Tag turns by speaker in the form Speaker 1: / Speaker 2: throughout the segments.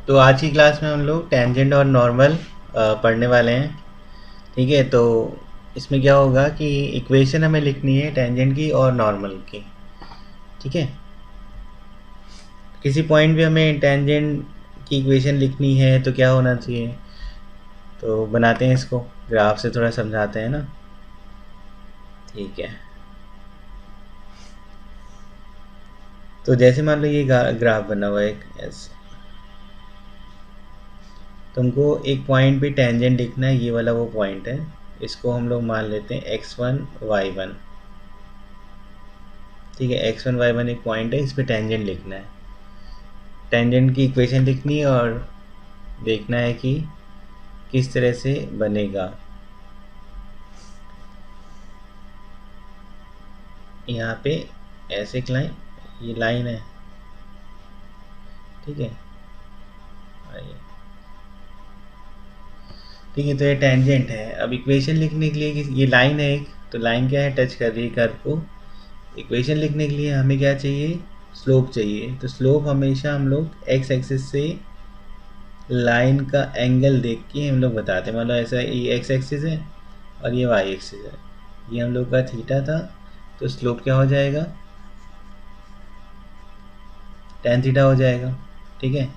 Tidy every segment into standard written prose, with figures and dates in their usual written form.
Speaker 1: तो आज की क्लास में हम लोग टेंजेंट और नॉर्मल पढ़ने वाले हैं। ठीक है, तो इसमें क्या होगा कि इक्वेशन हमें लिखनी है टेंजेंट की और नॉर्मल की। ठीक है, किसी पॉइंट पे हमें टेंजेंट की इक्वेशन लिखनी है तो क्या होना चाहिए, तो बनाते हैं इसको, ग्राफ से थोड़ा समझाते हैं ना। ठीक है, तो जैसे मान लो ये ग्राफ बना हुआ है एक ऐसे, तुमको एक पॉइंट पे टेंजेंट लिखना है, ये वाला वो पॉइंट है। इसको हम लोग मान लेते हैं x1 y1। ठीक है, x1 y1 एक पॉइंट है, इस पे टेंजेंट लिखना है, टेंजेंट की इक्वेशन लिखनी है और देखना है कि किस तरह से बनेगा। यहाँ पे ऐसे एक लाइन, ये लाइन है। ठीक है, आइए। ठीक है, तो ये टेंजेंट है। अब इक्वेशन लिखने के लिए ये लाइन है एक, तो लाइन क्या है, टच कर रही है कर्व को। इक्वेशन लिखने के लिए हमें क्या चाहिए, स्लोप चाहिए। तो स्लोप हमेशा हम लोग एक्स एक्सिस से लाइन का एंगल देख के हम लोग बताते हैं। मतलब ऐसा ये एक्स एक्सिस है और ये वाई एक्सिस है, ये हम लोग का थीटा था, तो स्लोप क्या हो जाएगा, टेन थीटा हो जाएगा। ठीक है,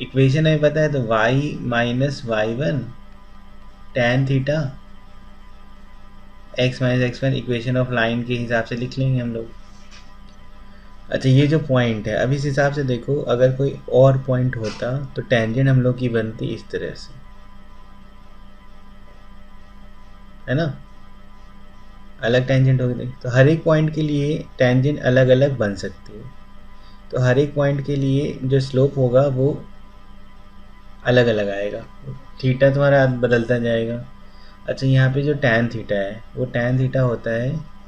Speaker 1: इक्वेशन हमें पता है, तो y minus y one tan theta x minus x one equation of line के हिसाब से लिख लेंगे हम लोग। अच्छा, ये जो पॉइंट है, अब इस हिसाब से देखो, अगर कोई और पॉइंट होता तो टेंजेंट हम लोग की बनती इस तरह से, है ना, अलग टेंजेंट होगी। तो हर एक पॉइंट के लिए टेंजेंट अलग अलग बन सकती है, तो हर एक पॉइंट के लिए जो स्लोप होगा वो अलग अलग आएगा, थीटा तुम्हारा बदलता जाएगा। अच्छा, यहाँ पे जो टैन थीटा है, वो टैन थीटा होता है,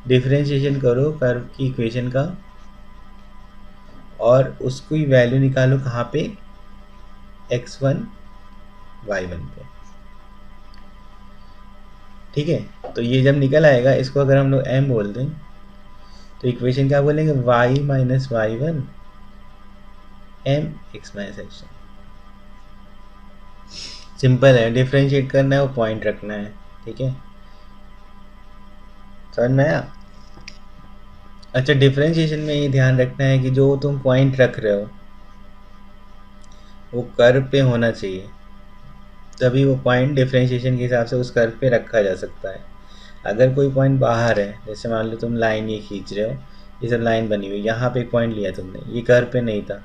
Speaker 1: डिफरेंशिएशन करो कर्व की इक्वेशन का और उसको ही वैल्यू निकालो कहाँ पे, x1 y1 पे। ठीक है, तो ये जब निकल आएगा, इसको अगर हम लोग m बोल दें तो इक्वेशन क्या बोलेंगे, y minus y one m x minus x one. Simple है, डिफरेंशिएट करना है, वो पॉइंट रखना है। ठीक है, समझ में आया। अच्छा, डिफरेंशिएशन में ये ध्यान रखना है कि जो तुम पॉइंट रख रहे हो वो कर्व पे होना चाहिए, तभी वो पॉइंट डिफरेंशिएशन के हिसाब से उस कर्व पे रखा जा सकता है। अगर कोई पॉइंट बाहर है, जैसे मान लो तुम लाइन ये खींच रहे हो, ये सब लाइन बनी हुई, यहाँ पे एक पॉइंट लिया तुमने, ये कर्व पे नहीं था,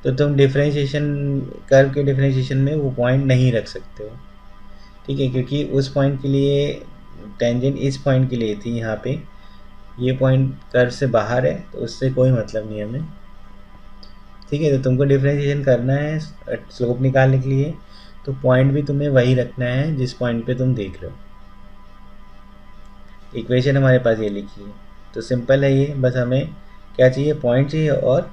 Speaker 1: तो तुम डिफरेंशिएशन, कर्व के डिफरेंशिएशन में वो पॉइंट नहीं रख सकते हो। ठीक है, क्योंकि उस पॉइंट के लिए टेंजेंट इस पॉइंट के लिए थी, यहाँ पे ये पॉइंट कर्व से बाहर है, तो उससे कोई मतलब नहीं हमें। ठीक है, तो तुमको डिफरेंशिएशन करना है स्लोप निकालने के लिए, तो पॉइंट भी तुम्हें वही रखना है जिस पॉइंट पे तुम देख रहे हो। इक्वेशन हमारे पास ये लिखी है, तो सिंपल है ये, बस हमें क्या चाहिए, पॉइंट चाहिए और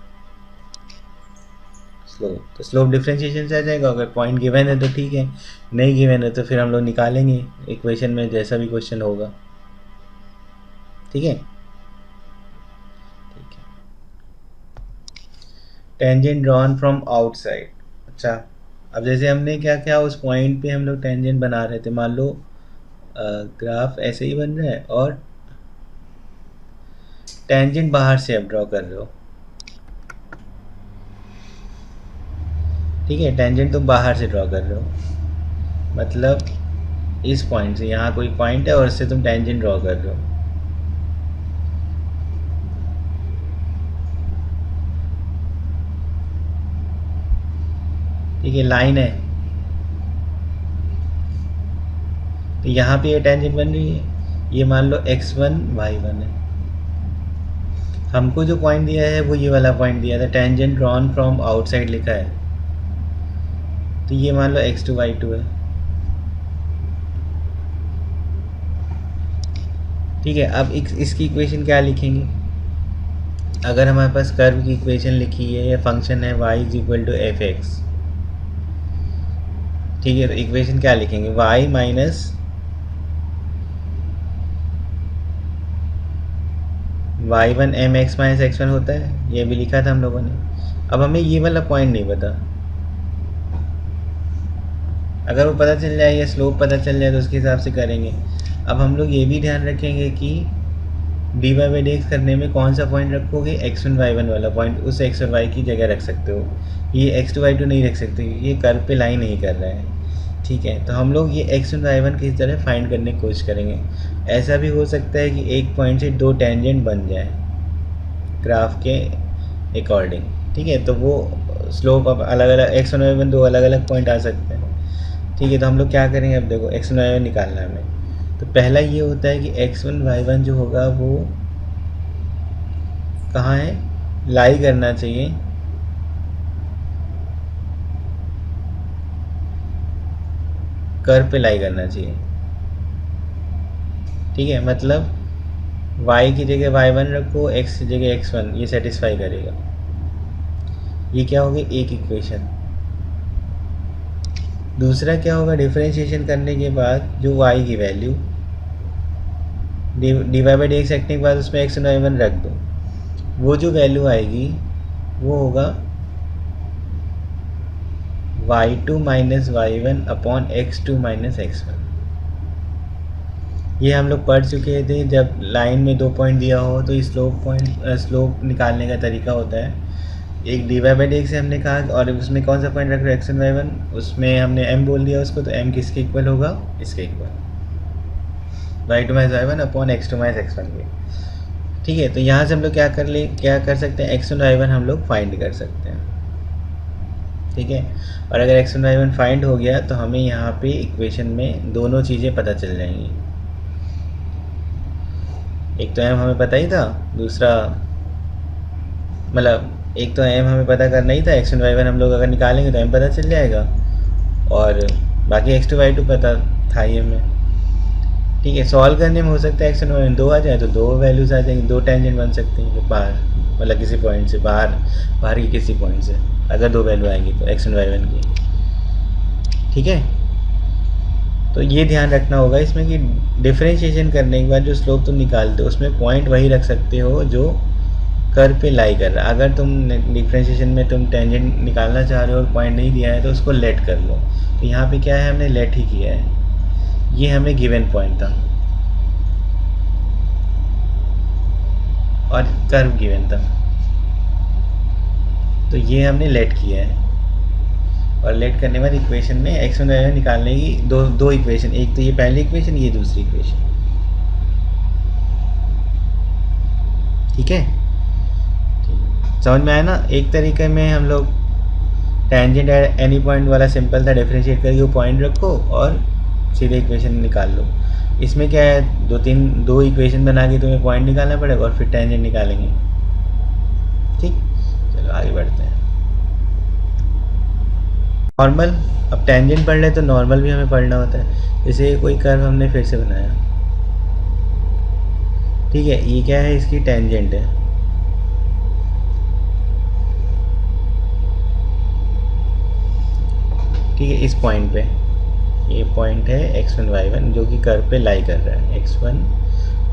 Speaker 1: स्लोप। तो स्लोप डिफरेंशिएशन से आ जाएगा। अगर पॉइंट गिवन है तो ठीक है, नहीं गिवन है तो फिर हम लोग निकालेंगे इक्वेशन में जैसा भी क्वेश्चन होगा। ठीक है, ठीक है। Tangent drawn from outside. अच्छा, अब जैसे हमने क्या क्या उस पॉइंट पे हम लोग टेंजेंट बना रहे थे, मान लो ग्राफ ऐसे ही बन रहा है और टेंजेंट बाहर से अब ड्रॉ कर रहे हो। ठीक है, टेंजेंट तो बाहर से ड्रॉ कर रहे हो, मतलब इस पॉइंट से, यहाँ कोई पॉइंट है और इससे तुम टेंजेंट ड्रॉ कर रहे हो। ठीक है, लाइन है, तो यहाँ पे ये टेंजेंट बन रही है, ये मान लो x1 y1 है। हमको जो पॉइंट दिया है वो ये वाला पॉइंट दिया था, टेंजेंट ड्रॉन फ्रॉम आउटसाइड लिखा है, तो ये मान लो x2 y2 है। ठीक है, अब इसकी इक्वेशन क्या लिखेंगे, अगर हमारे पास कर्व की इक्वेशन लिखी है या फंक्शन है y is equal to f x. ठीक है, तो इक्वेशन क्या लिखेंगे, y minus y one m x minus x one होता है, ये भी लिखा था हम लोगों ने। अब हमें ये वाला पॉइंट नहीं पता, अगर वो पता चल जाए या स्लोप पता चल जाए तो उसके हिसाब से करेंगे। अब हम लोग ये भी ध्यान रखेंगे कि d y by d x करने में कौन सा पॉइंट रखोगे, x1 y1 वाला पॉइंट, उस x और y की जगह रख सकते हो, ये x2 y2 नहीं रख सकते, ये कर्व पे लाइन नहीं कर रहा है। ठीक है, तो हम लोग ये x1 y1 किस तरह फाइंड करने की कोशिश करेंगे। ऐसा भी हो सकता है कि एक पॉइंट से दो टेंजेंट बन जाए ग्राफ के अकॉर्डिंग। ठीक है, तो वो स्लोप अब अलग अलग x1 y1 दो अलग अलग पॉइंट आ सकते हैं। ठीक है, तो हम लोग क्या करेंगे, अब देखो x1 y1 निकालना है हमें। तो पहला ये होता है कि x1 y1 जो होगा वो कहाँ है, लाई करना चाहिए कर्व पे लाई करना चाहिए। ठीक है, मतलब y की जगह y1 रखो, x की जगह x1, ये सेटिस्फाई करेगा। ये क्या होगी, एक इक्वेशन। दूसरा क्या होगा, डिफरेंशिएशन करने के बाद जो y की value d y by d x रखने के बाद उसमें x और y1 रख दो, वो जो वैल्यू आएगी वो होगा y2 minus y1 upon x2 minus x1। ये हम लोग पढ़ चुके थे, जब लाइन में दो पॉइंट दिया हो तो स्लोप निकालने का तरीका होता है। एक d y by d x से हमने कहा, और उसमें कौन सा पॉइंट रख रहे हैं, x और y1, उसमें हमने m बोल दिया उसको, तो m किसके इक्वल होगा, इसके equal, y2 minus y1 upon x2 minus x1 के। ठीक है, तो यहाँ से हम लोग क्या कर सकते हैं, x और y1 हम लोग फाइंड कर सकते हैं। ठीक है, और अगर x और y1 फाइंड हो गया तो हमें यहाँ पे इक्वेशन में दोनों चीज़ें पता चल जाएंगी। एक तो m हमें पता ही था, दूसरा मतलब एक तो m हमें पता करना ही था, x और y1 हम लोग अगर निकालेंगे तो m पता चल जाएगा, और बाकी x2 y2 पता था ही हमें। ठीक है, सॉल्व करने में हो सकता है x और y1 दो आ जाए तो दो वैल्यूज़ आ जाएंगी, दो टेंजेंट बन सकते हैं बाहर, मतलब किसी पॉइंट से बाहर की किसी पॉइंट से अगर दो वैल्यू आएंगी तो x और y1 की। ठीक है, तो ये ध्यान रखना होगा इसमें कि डिफरेंशिएशन करने के बाद जो स्लोप तुम निकालते हो उसमें पॉइंट वही रख सकते हो जो कर्व पे लाई कर रहा है। अगर तुम डिफरेंशिएशन में तुम टेंजेंट निकालना चाह रहे हो और पॉइंट नहीं दिया है तो उसको लेट कर लो। तो यहाँ पे क्या है, हमने लेट ही किया है, ये हमें गिवन पॉइंट था और कर्व गिवन था, तो ये हमने लेट किया है। और लेट करने के बाद इक्वेशन में x और y निकालने की दो इक्वेशन, एक तो ये पहली इक्वेशन, ये दूसरी इक्वेशन। ठीक है, समझ में आया ना। एक तरीके में हम लोग टेंजेंट एट एनी पॉइंट वाला सिंपल था, डिफरेंशिएट करके वो पॉइंट रखो और सीधे इक्वेशन निकाल लो। इसमें क्या है, दो इक्वेशन बना के तुम्हें पॉइंट निकालना पड़ेगा और फिर टेंजेंट निकालेंगे। ठीक, चलो आगे बढ़ते हैं। नॉर्मल, अब टेंजेंट पढ़ ले तो नॉर्मल भी हमें पढ़ना होता है। जैसे कोई कर्व हमने फिर से बनाया, ठीक है, ये क्या है, इसकी टेंजेंट है। ठीक है, इस पॉइंट पे, ये पॉइंट है x1 y1 जो कि कर्व पे लाई कर रहा है, x1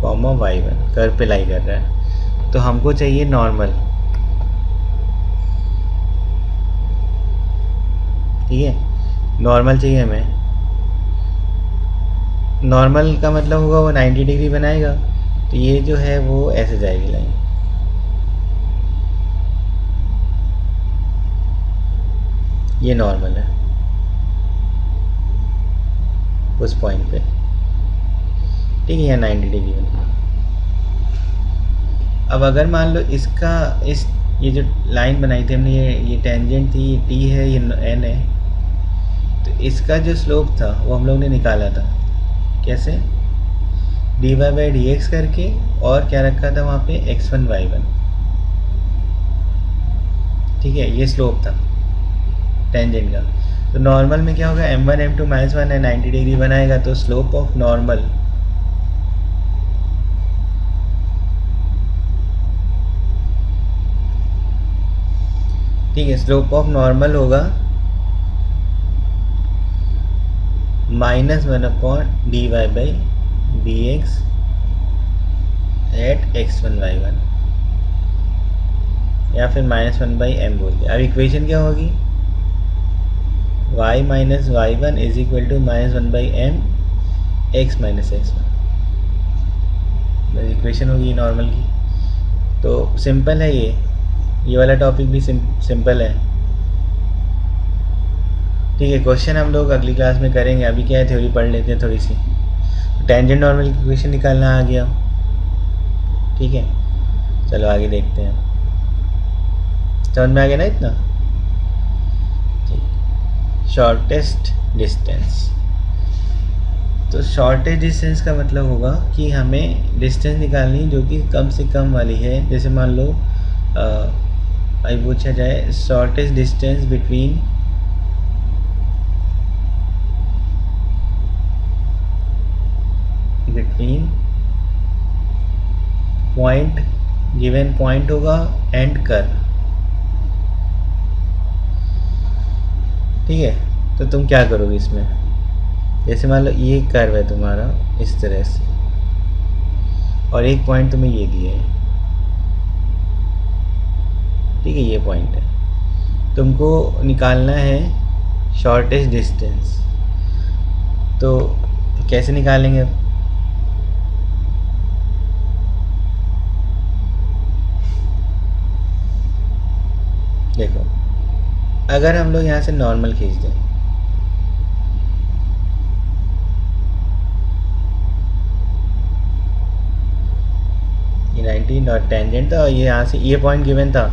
Speaker 1: y1 कर्व पे लाई कर रहा है। तो हमको चाहिए नॉर्मल। ठीक है, नॉर्मल चाहिए हमें। नॉर्मल का मतलब होगा वो 90 डिग्री बनाएगा, तो ये जो है वो ऐसे जाएगी लाइन, ये नॉर्मल है उस पॉइंट पे। ठीक है, यहाँ 90 डिग्री बनेगा। अब अगर मान लो ये जो लाइन बनाई थी हमने, ये टेंजेंट थी, ये t है, ये n है, तो इसका जो स्लोप था वो हम लोग ने निकाला था। कैसे, d y by d x करके, और क्या रखा था वहाँ पे, x1 y1। ठीक है, ये स्लोप था टेंजेंट का। तो नॉर्मल में क्या होगा, m1 m2 -1 है, 90 डिग्री बनाएगा, तो स्लोप ऑफ नॉर्मल ठीक है, स्लोप ऑफ नॉर्मल होगा -1 upon d y by d x at x1 y1, या फिर -1/m बोल दिया। अब इक्वेशन क्या होगी, y minus y one is equal to -1/m x minus x1, equation होगी नॉर्मल की। तो सिंपल है ये वाला टॉपिक भी सिंपल है। ठीक है, क्वेश्चन हम लोग अगली क्लास में करेंगे, अभी क्या है थ्योरी पढ़ लेते हैं थोड़ी सी। टेंजेंट नॉर्मल इक्वेशन निकालना आ गया। ठीक है, चलो आगे देखते हैं। समझ में आ गया ना इतना? ठीक, शॉर्टेस्ट डिस्टेंस। तो शॉर्टेस्ट डिस्टेंस का मतलब होगा कि हमें डिस्टेंस निकालनी जो कि कम से कम वाली है। जैसे मान लो अभी पूछा जाए shortest distance between point, given point होगा एंड कर्व। ठीक है, तो तुम क्या करोगे इसमें, जैसे मान लो ये कर्व है तुम्हारा इस तरह से और एक पॉइंट तुम्हें ये दिया है। ठीक है, ये पॉइंट है, तुमको निकालना है शॉर्टेस्ट डिस्टेंस। तो कैसे निकालेंगे? देखो, अगर हम लोग यहाँ से नॉर्मल खींच दें, ये 19 और टेंजेंट था और ये यहाँ से ये पॉइंट गिवन था,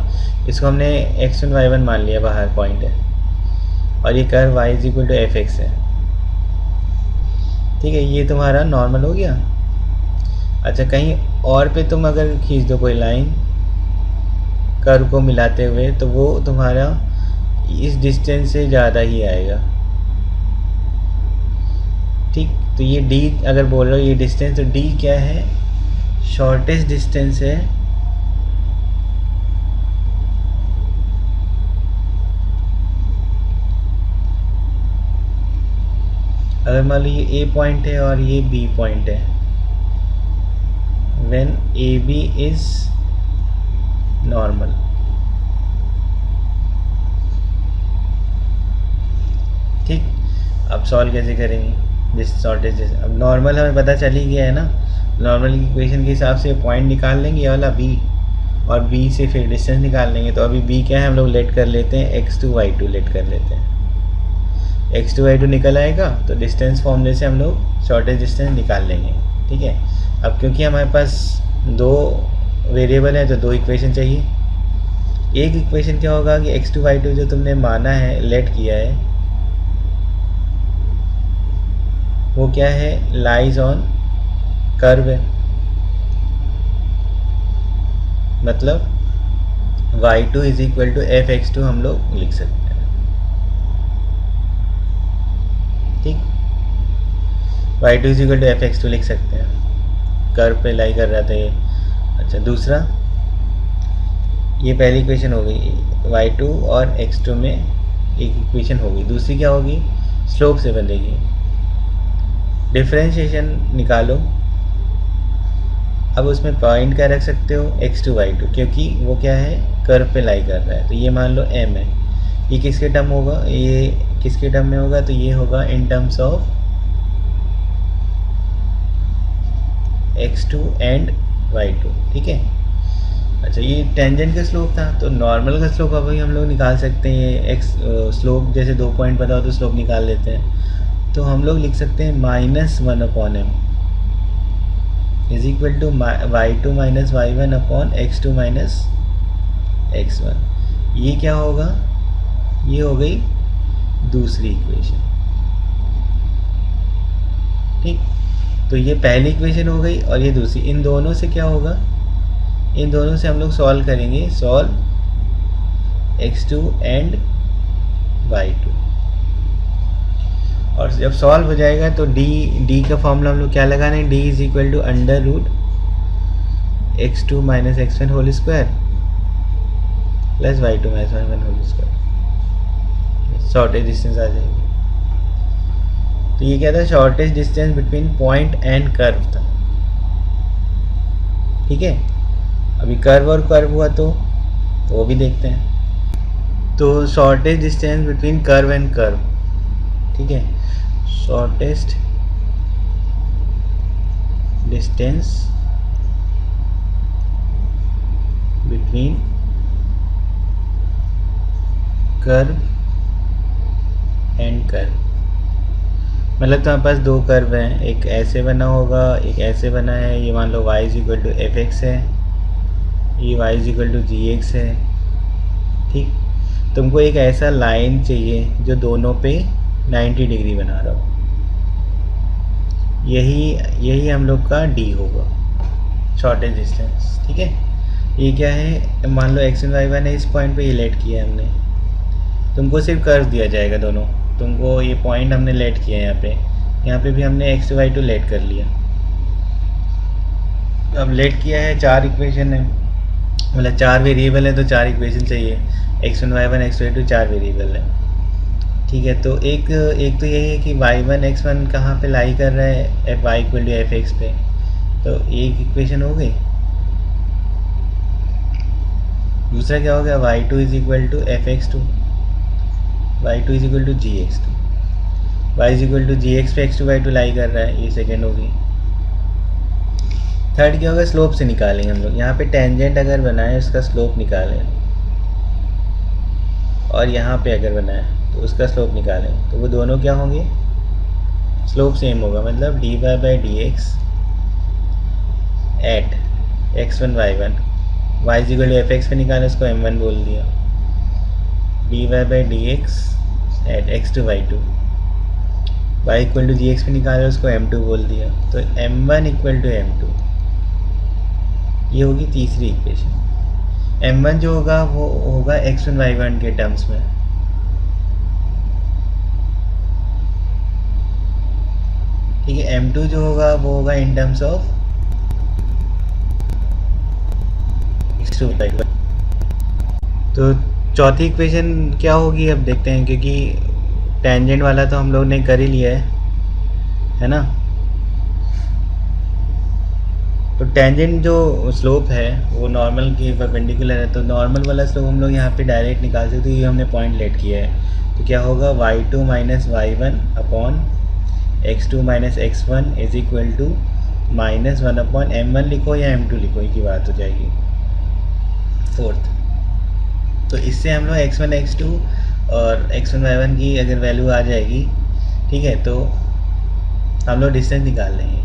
Speaker 1: इसको हमने x1 y1 मान लिया, बाहर पॉइंट है और ये curve y is equal to f x है। ठीक है, ये तुम्हारा नॉर्मल हो गया। अच्छा, कहीं और पे तुम अगर खींच दो कोई लाइन कर्व को मिलाते हुए, तो वो तुम्हारा इस डिस्टेंस से ज़्यादा ही आएगा। ठीक, तो ये d अगर बोल रहे हो ये डिस्टेंस, तो d क्या है, शॉर्टेस्ट डिस्टेंस है अगर मान लो ये a पॉइंट है और ये b पॉइंट है, व्हेन AB इज नॉर्मल। ठीक, अब सॉल्व कैसे करेंगे जिस शॉर्टेज, अब नॉर्मल हमें पता चल ही गया है ना, नॉर्मल इक्वेशन के हिसाब से पॉइंट निकाल लेंगे ये वाला b और b से फिर डिस्टेंस निकाल लेंगे। तो अभी b क्या है, हम लोग लेट कर लेते हैं x2 y2 लेट कर लेते हैं। x2 y2 निकल आएगा तो डिस्टेंस फॉर्मूले से हम लोग शॉर्टेज डिस्टेंस निकाल लेंगे। ठीक है, अब क्योंकि हमारे पास दो वेरिएबल है तो दो इक्वेशन चाहिए। एक इक्वेशन क्या होगा कि x2 y2 जो तुमने माना है, लेट किया है, वो क्या है, लाइज ऑन कर्व है, मतलब y2 is equal to f x two हम लोग लिख सकते हैं। ठीक, y2 is equal to f x two लिख सकते हैं, कर्व पे लाई कर रहा था ये। अच्छा, दूसरा, ये पहली इक्वेशन हो गई, y2 और x2 में एक इक्वेशन होगी। दूसरी क्या होगी, स्लोप से बनेगी। डिफरेंशिएशन निकालो, अब उसमें पॉइंट क्या रख सकते हो, x2 y2, क्योंकि वो क्या है, कर्व पे लाई कर रहा है। तो ये मान लो m है, ये किसके टर्म होगा, ये किसके टर्म में होगा, तो ये होगा in terms of x2 and y2। ठीक है, अच्छा, ये टेंजेंट का स्लोप था, तो नॉर्मल का स्लोप अभी हम लोग निकाल सकते हैं। ये x स्लोप जैसे 2 पॉइंट पता हो तो स्लोप निकाल लेते हैं। तो हम लोग लिख सकते हैं -1/m is equal to y2 minus y1 upon x2 minus x1। ये क्या होगा, ये हो गई दूसरी इक्वेशन। ठीक, तो ये पहली इक्वेशन हो गई और ये दूसरी। इन दोनों से क्या होगा, इन दोनों से हम लोग सॉल्व करेंगे, सॉल्व x2 एंड y2, और जब सॉल्व हो जाएगा तो d का फॉर्मूला हम लोग क्या लगाने, d is equal to under root x2 minus x1 whole square plus y2 minus y1 whole square. Shortest distance आ जाएगी। तो ये क्या था, shortest distance between point and curve था। ठीक है, अभी कर्व और कर्व हुआ तो वो भी देखते हैं। तो shortest distance between curve and curve, ठीक है, shortest distance between curve and curve, मतलब तुम्हारे पास दो कर्व हैं, एक ऐसे बना होगा, एक ऐसे बना है। ये मान लो y is equal to f x है, ये y is equal to g x है, ठीक। तुमको एक ऐसा लाइन चाहिए जो दोनों पे 90 डिग्री बना रहा हो, यही हम लोग का d होगा, शॉर्टेज डिस्टेंस, ठीक है। ये क्या है, मान लो x एंड y1 है, इस पॉइंट पे ये लेट किया है हमने, तुमको सिर्फ कर्व दिया जाएगा दोनों, तुमको ये पॉइंट हमने लेट किया है, यहाँ पे भी हमने x to y2 लेट कर लिया। अब लेट किया है, 4 इक्वेशन है, मतलब 4 वेरिएबल है, तो 4 इक्वेशन चाहिए, x1 y1 x2 4 वेरिएबल है, ठीक है। तो एक तो यही है कि y1 x1 कहाँ पे लाई कर रहा है, fy equal to f x पे, तो एक इक्वेशन हो गई। दूसरा क्या हो गया, y2 is equal to f x two, y2 is equal to g x two, y is equal to g x पे x2 y2 लाई कर रहा है, ये सेकेंड होगी। थर्ड क्या होगा, स्लोप से निकालेंगे हम लोग, यहाँ पे टेंजेंट अगर बनाए उसका स्लोप निकालें, और यहाँ पे अगर बनाए तो उसका स्लोप निकालें, तो वो दोनों क्या होंगे, स्लोप सेम होगा, मतलब dy by d x at x1 y1, y is equal to f x पे निकाले, उसको m1 बोल दिया, dy by d x at x2 y2, y equal to g x पे निकाले, उसको m2 बोल दिया, तो m1 इक्वल टू m2, ये होगी तीसरी इक्वेशन। m1 जो होगा वो होगा x1 y1 के टर्म्स में, ठीक है। m2 जो होगा वो होगा in terms of x2 y2। तो चौथी इक्वेशन क्या होगी, अब देखते हैं, क्योंकि टेंजेंट वाला तो हम लोग ने कर ही लिया है ना। तो टेंजेंट जो स्लोप है वो नॉर्मल की परपेंडिकुलर है, तो नॉर्मल वाला स्लोप हम लोग यहाँ पे डायरेक्ट निकाल सकते हैं, ये हमने पॉइंट लेट किया है, तो क्या होगा, y2 minus y1 upon x2 minus x1 is equal to minus 1 upon m1 लिखो या m2 लिखो, एक ही बात हो जाएगी। फोर्थ, तो इससे हम लोग x1 x2 और x1 y1 की अगर वैल्यू आ जाएगी, ठीक है, तो हम लोग डिस्टेंस निकाल लेंगे।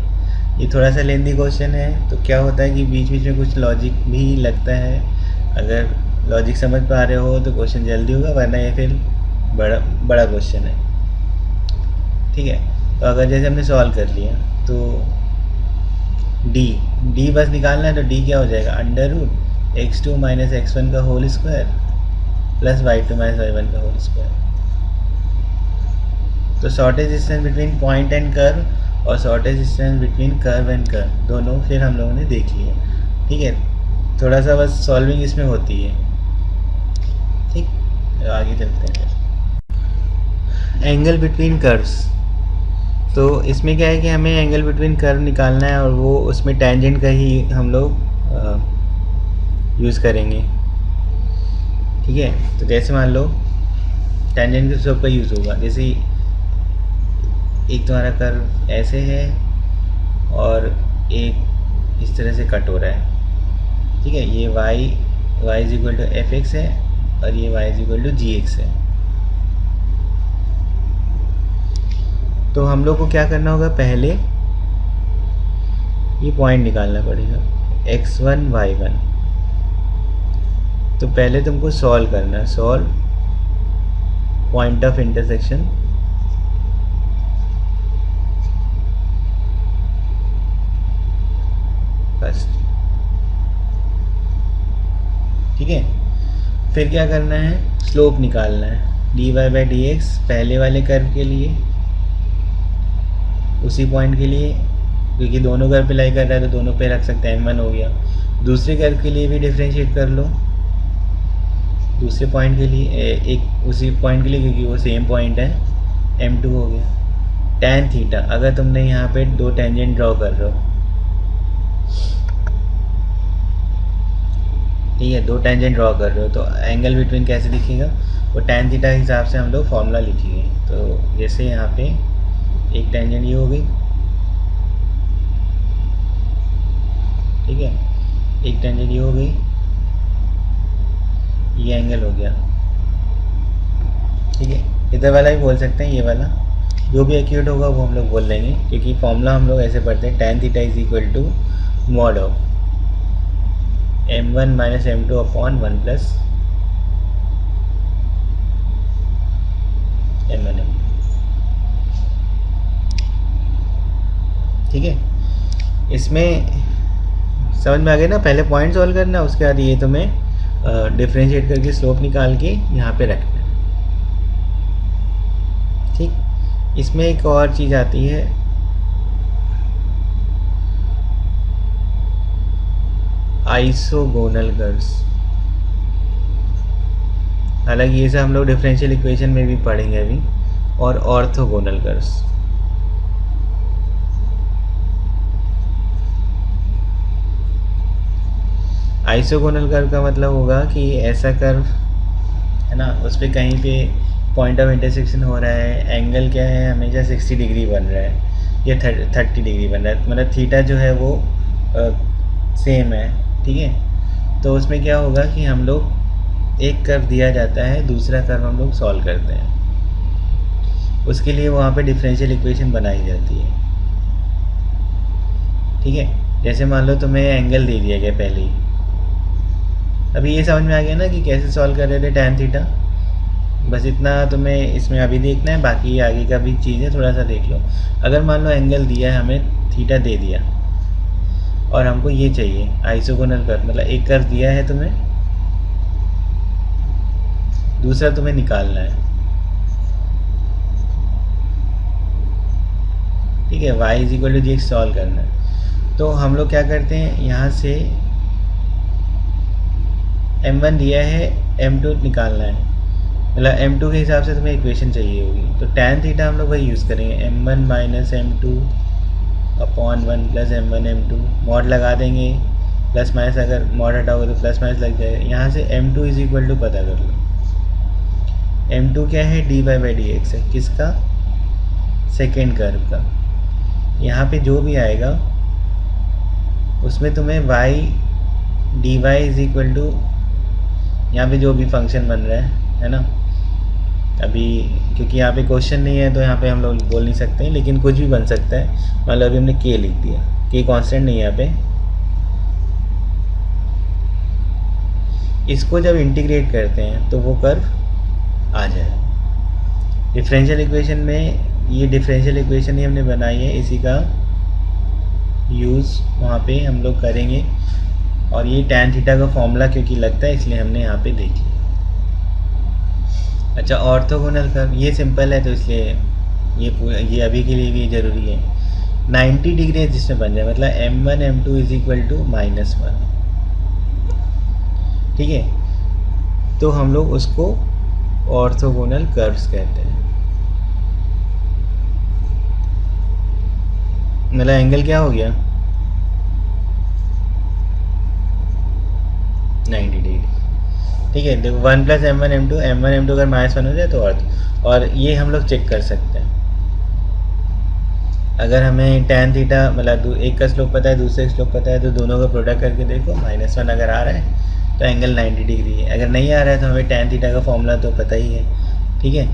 Speaker 1: ये थोड़ा सा लेंदी क्वेश्चन है, तो क्या होता है कि बीच बीच में कुछ लॉजिक भी लगता है, अगर लॉजिक समझ पा रहे हो तो क्वेश्चन जल्दी होगा, वरना ये फिर बड़ा क्वेश्चन है, ठीक है। तो अगर जैसे हमने सॉल्व कर लिया, तो डी बस निकालना है, तो डी क्या हो जाएगा, under root x2 minus x1 का whole square plus y2 minus y1 का होल स्क्वायर। तो shortest distance between point and curve और shortest distance between curve and curve दोनों फिर हम लोगों ने देख लिया, ठीक है। थोड़ा सा बस सॉल्विंग इसमें होती है, ठीक। आगे चलते हैं, एंगल बिटवीन कर्व्स। तो इसमें क्या है कि हमें एंगल बिटवीन कर्व निकालना है, और वो उसमें टेंजेंट का ही हम लोग यूज़ करेंगे, ठीक है। तो जैसे मान लो टेंजेंट के स्लोप का यूज़ होगा, जैसे एक तुम्हारा कर्व ऐसे है और एक इस तरह से कट हो रहा है, ठीक है। ये y is equal to f x है और ये y is equal to g x है। तो हम लोग को क्या करना होगा, पहले ये पॉइंट निकालना पड़ेगा x1 y1। तो पहले तुमको सॉल्व करना है, solve point of intersection first, ठीक है। फिर क्या करना है, स्लोप निकालना है, dy बाई डी एक्स पहले वाले कर्व के लिए, उसी पॉइंट के लिए, क्योंकि दोनों कर्व पे लाई कर रहा है तो दोनों पे रख सकते हैं, m1 हो गया। दूसरे कर्व के लिए भी डिफ्रेंशिएट कर लो, दूसरे पॉइंट के लिए एक उसी पॉइंट के लिए, क्योंकि वो सेम पॉइंट है, m2 हो गया। tan थीटा, अगर तुमने यहाँ पे दो टेंजेंट ड्रॉ कर रहे हो, ठीक है, 2 टेंजेंट ड्रॉ कर रहे हो तो एंगल बिटवीन कैसे दिखेगा, वो tan थीटा के हिसाब से हम लोग फॉर्मूला लिखेंगे। तो जैसे यहाँ पे एक टेंजेंट ये हो गई, ठीक है, एक टेंजेंट ये हो गई, ये एंगल हो गया, ठीक है। इधर वाला भी बोल सकते हैं, ये वाला जो भी एक्यूरेट होगा वो हम लोग बोल लेंगे, क्योंकि फॉर्मूला हम लोग ऐसे पढ़ते हैं, tan theta is equal to mod of m1 minus m2 upon 1 plus m1 m2, ठीक है। इसमें समझ में आ गया ना, पहले पॉइंट सॉल्व करना, उसके बाद ये तुम्हें डिफरेंशिएट करके स्लोप निकाल के यहाँ पे रखना है, ठीक। इसमें एक और चीज़ आती है, आइसोगोनल कर्व्स। हालांकि ये सब हम लोग डिफरेंशियल इक्वेशन में भी पढ़ेंगे अभी, और ऑर्थोगोनल कर्व्स। आइसोगोनल कर्व का मतलब होगा कि ऐसा कर्व है ना, उस पर कहीं पे पॉइंट ऑफ इंटरसेक्शन हो रहा है, एंगल क्या है, हमेशा 60 डिग्री बन रहा है या 30 डिग्री बन रहा है, मतलब थीटा जो है वो सेम है, ठीक है। तो उसमें क्या होगा कि हम लोग एक कर्व दिया जाता है, दूसरा कर्व हम लोग सॉल्व करते हैं, उसके लिए वहाँ पे डिफरेंशियल इक्वेशन बनाई जाती है, ठीक है। जैसे मान लो तुम्हें एंगल दे दिया गया पहले ही, अभी ये समझ में आ गया ना कि कैसे सॉल्व कर रहे थे tan थीटा, बस इतना तुम्हें इसमें अभी देखना है, बाकी आगे का भी चीज़ है, थोड़ा सा देख लो। अगर मान लो एंगल दिया है, हमें थीटा दे दिया और हमको ये चाहिए आइसोगोनल कर्व, मतलब एक कर्व दिया है तुम्हें, दूसरा तुम्हें निकालना है, ठीक है, y is equal to g solve करना है। तो हम लोग क्या करते हैं, यहाँ से m1 दिया है, m2 निकालना है, मतलब m2 के हिसाब से तुम्हें इक्वेशन चाहिए होगी, तो tan थीटा हम लोग वही यूज़ करेंगे, m1 minus m2 upon 1 plus m1 m2, mod लगा देंगे, प्लस माइनस अगर मॉड हटाओगे तो प्लस माइनस लग जाएगा। यहाँ से m2 इज इक्वल टू पता कर लो, m2 क्या है, dy बाई dx है, किसका, सेकेंड कर्व का। यहाँ पे जो भी आएगा उसमें तुम्हें y dy is equal to, यहाँ पे जो भी फंक्शन बन रहा है ना, अभी क्योंकि यहाँ पे क्वेश्चन नहीं है तो यहाँ पे हम लोग बोल नहीं सकते हैं, लेकिन कुछ भी बन सकता है। मान लो अभी हमने k लिख दिया, k कांस्टेंट नहीं है यहाँ पे, इसको जब इंटीग्रेट करते हैं तो वो कर्व आ जाए। डिफरेंशियल इक्वेशन में ये डिफरेंशियल इक्वेशन ही हमने बनाई है, इसी का यूज़ वहाँ पे हम लोग करेंगे, और ये tan थीटा का फॉर्मूला क्योंकि लगता है इसलिए हमने यहाँ पे देख लिया। अच्छा, ऑर्थोगोनल कर्व ये सिंपल है तो इसलिए ये अभी के लिए भी ज़रूरी है। 90 डिग्री जिसमें बन जाए, मतलब m1 m2 is equal to -1, ठीक है, तो हम लोग उसको ऑर्थोगोनल कर्व्स कहते हैं। मतलब एंगल क्या हो गया, 90 डिग्री, ठीक है। देखो 1 प्लस m1 m2 अगर -1 हो जाए तो और ये हम लोग चेक कर सकते हैं। अगर हमें tan थीटा मतलब एक का स्लोप पता है, दूसरे का स्लोप पता है, तो दोनों का प्रोडक्ट करके देखो, -1 अगर आ रहा है तो एंगल 90 डिग्री है, अगर नहीं आ रहा है तो हमें tan थीटा का फॉर्मूला तो पता ही है, ठीक है।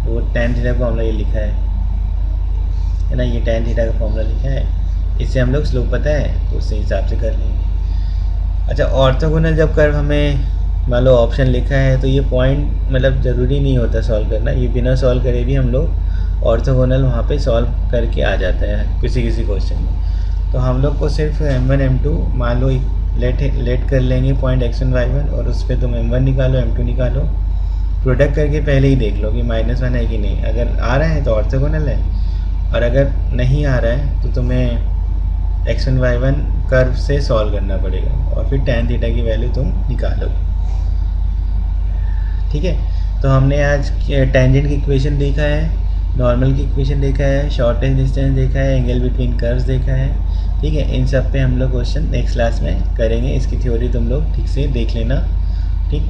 Speaker 1: वो tan थीटा का फॉर्मूला ये लिखा है ना, ये tan थीटा का फॉर्मूला लिखा है, इससे हम लोग स्लोप पता है तो उससे हिसाब से कर लेंगे। अच्छा, ऑर्थोगोनल जब कर्व हमें मान लो ऑप्शन लिखा है तो ये पॉइंट मतलब ज़रूरी नहीं होता सॉल्व करना, ये बिना सॉल्व करे भी हम लोग ऑर्थोगोनल वहाँ पे सॉल्व करके आ जाता है किसी क्वेश्चन में। तो हम लोग को सिर्फ m1 m2 मान लो लेट कर लेंगे पॉइंट x1 y1, और उस पर तुम m1 निकालो m2 निकालो, प्रोडक्ट करके पहले ही देख लो कि -1 है कि नहीं, अगर आ रहा है तो ऑर्थोगोनल है, और अगर नहीं आ रहा है तो तुम्हें x1 y1 कर्व से सॉल्व करना पड़ेगा, और फिर tan थीटा की वैल्यू तुम निकालोगे, ठीक है। तो हमने आज टेंजेंट की इक्वेशन देखा है, नॉर्मल की इक्वेशन देखा है, शॉर्टेज डिस्टेंस देखा है, एंगल बिटवीन कर्व्स देखा है, ठीक है, इन सब पे हम लोग क्वेश्चन नेक्स्ट क्लास में करेंगे, इसकी थ्योरी तुम लोग ठीक से देख लेना। ठीक।